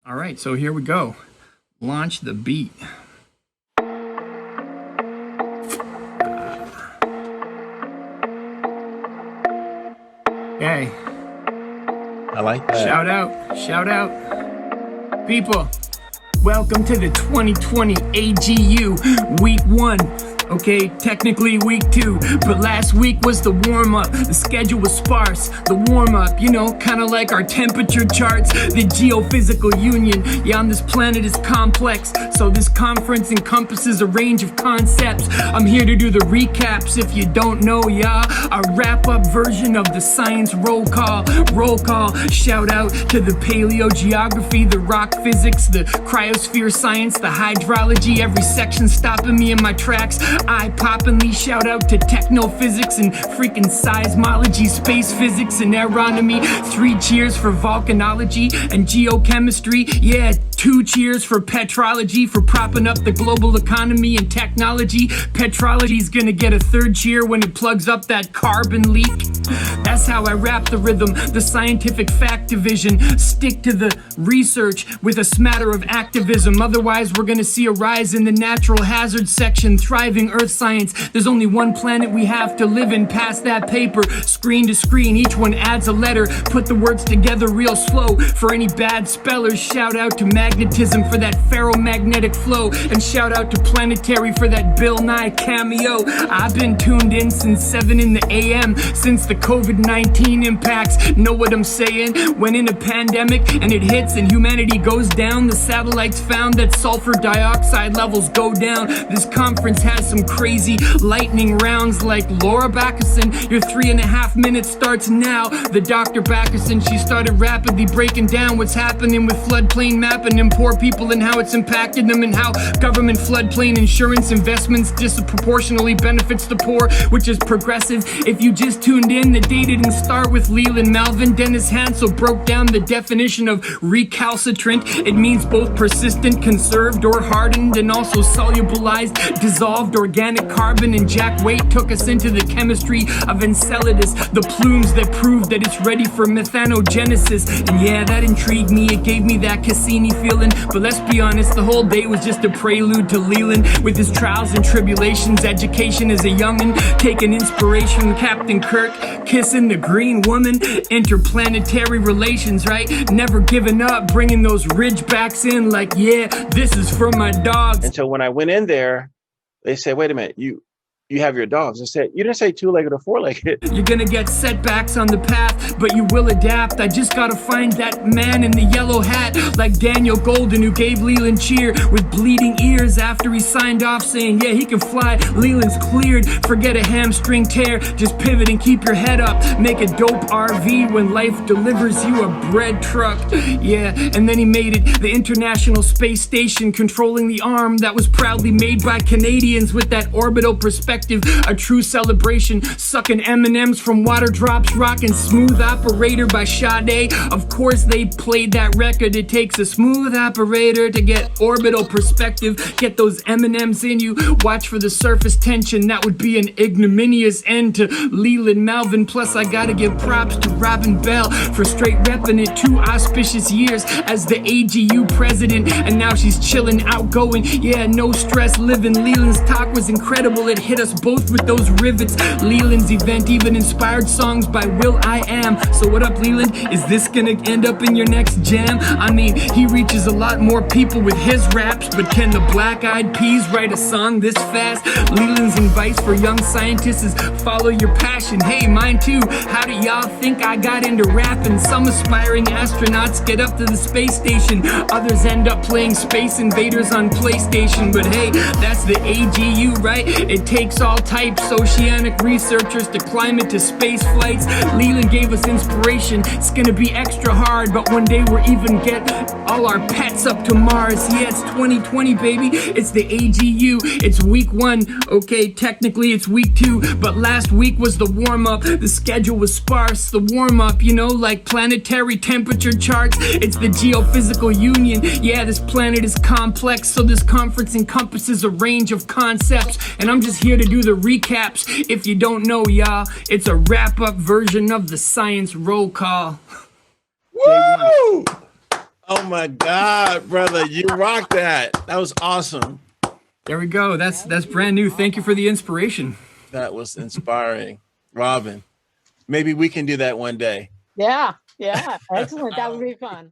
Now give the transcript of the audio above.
All right, so here we go. Launch the beat. Okay. I like that. Shout out. People, welcome to the 2020 AGU Week 1. Okay, technically week 2, but last week was the warm-up. The schedule was sparse. The warm-up, kind of like our temperature charts, the geophysical union. Yeah, on this planet is complex, so this conference encompasses a range of concepts. I'm here to do the recaps if you don't know, yeah. A wrap-up version of the science roll call. Roll call. Shout out to the paleogeography, the rock physics, the cryosphere science, the hydrology. Every section stopping me in my tracks. Eye-poppingly shout out to technophysics and freaking seismology, space physics and aeronomy. 3 cheers for volcanology and geochemistry. Yeah, 2 cheers for petrology, for propping up the global economy and technology. Petrology's gonna get a 3rd cheer when it plugs up that carbon leak. That's how I rap the rhythm, the scientific fact division. Stick to the research with a smatter of activism. Otherwise, we're gonna see a rise in the natural hazard section. Thriving earth science. There's only one planet we have to live in. Pass that paper, screen to screen. Each one adds a letter. Put the words together real slow. For any bad spellers, shout out to magnetism for that ferromagnetic flow. And shout out to Planetary for that Bill Nye cameo. I've been tuned in since 7 in the AM. Since the COVID-19 impacts. Know what I'm saying? When in a pandemic and it hits and humanity goes down, the satellites found that sulfur dioxide levels go down. This conference has some crazy lightning rounds like Laura Backerson. Your 3.5 minutes starts now. The Dr. Backerson, she started rapidly breaking down what's happening with floodplain mapping and poor people and how it's impacted them and how government floodplain insurance investments disproportionately benefits the poor, which is progressive. If you just tuned in, the day didn't start with Leland Melvin. Dennis Hansel broke down the definition of recalcitrant. It means both persistent, conserved, or hardened, and also solubilized, dissolved organic carbon. And Jack Waite took us into the chemistry of Enceladus, the plumes that prove that it's ready for methanogenesis. And yeah, that intrigued me. It gave me that Cassini feeling. But let's be honest, the whole day was just a prelude to Leland with his trials and tribulations, education as a youngin', taking inspiration from Captain Kirk, kissing the green woman, interplanetary relations, right? Never giving up, bringing those ridgebacks in like, yeah, this is for my dogs. And so when I went in there, they said, wait a minute, you have your dogs. I said, you didn't say 2-legged or 4-legged. You're gonna get setbacks on the path, but you will adapt. I just gotta find that man in the yellow hat, like Daniel Golden, who gave Leland cheer with bleeding ears after he signed off saying, yeah, he can fly. Leland's cleared. Forget a hamstring tear. Just pivot and keep your head up. Make a dope RV when life delivers you a bread truck. Yeah, and then he made it. The International Space Station, controlling the arm that was proudly made by Canadians with that orbital perspective. A true celebration, sucking M&Ms from water drops, rocking Smooth Operator by Sade. Of course they played that record. It takes a smooth operator to get orbital perspective. Get those M&Ms in you. Watch for the surface tension. That would be an ignominious end to Leland Melvin. Plus I gotta give props to Robin Bell for straight repping it 2 auspicious years as the AGU president. And now she's chilling, outgoing. Yeah, no stress living. Leland's talk was incredible. It hit us both with those rivets. Leland's event even inspired songs by will.i.am. So what up, Leland? Is this gonna end up in your next jam? I mean, he reaches a lot more people with his raps, but can the Black Eyed Peas write a song this fast? Leland's advice for young scientists is follow your passion. Hey, mine too. How do y'all think I got into rapping? Some aspiring astronauts get up to the space station. Others end up playing Space Invaders on PlayStation. But hey, that's the AGU, right? It takes all types, oceanic researchers to climate to space flights. Leland gave us inspiration. It's gonna be extra hard, but one day we'll even get all our pets up to Mars. Yeah, it's 2020, baby. It's the AGU. It's week 1. Okay, technically it's week 2, but last week was the warm-up. The schedule was sparse. The warm-up, like planetary temperature charts. It's the geophysical union. Yeah, this planet is complex, so this conference encompasses a range of concepts. And I'm just here to do the recaps. If you don't know, y'all, it's a wrap-up version of the science roll call. Woo! Oh my God, brother, you rocked that. That was awesome. There we go. That's brand new. Thank you for the inspiration. That was inspiring. Robin, maybe we can do that one day. Yeah, excellent. That would be fun.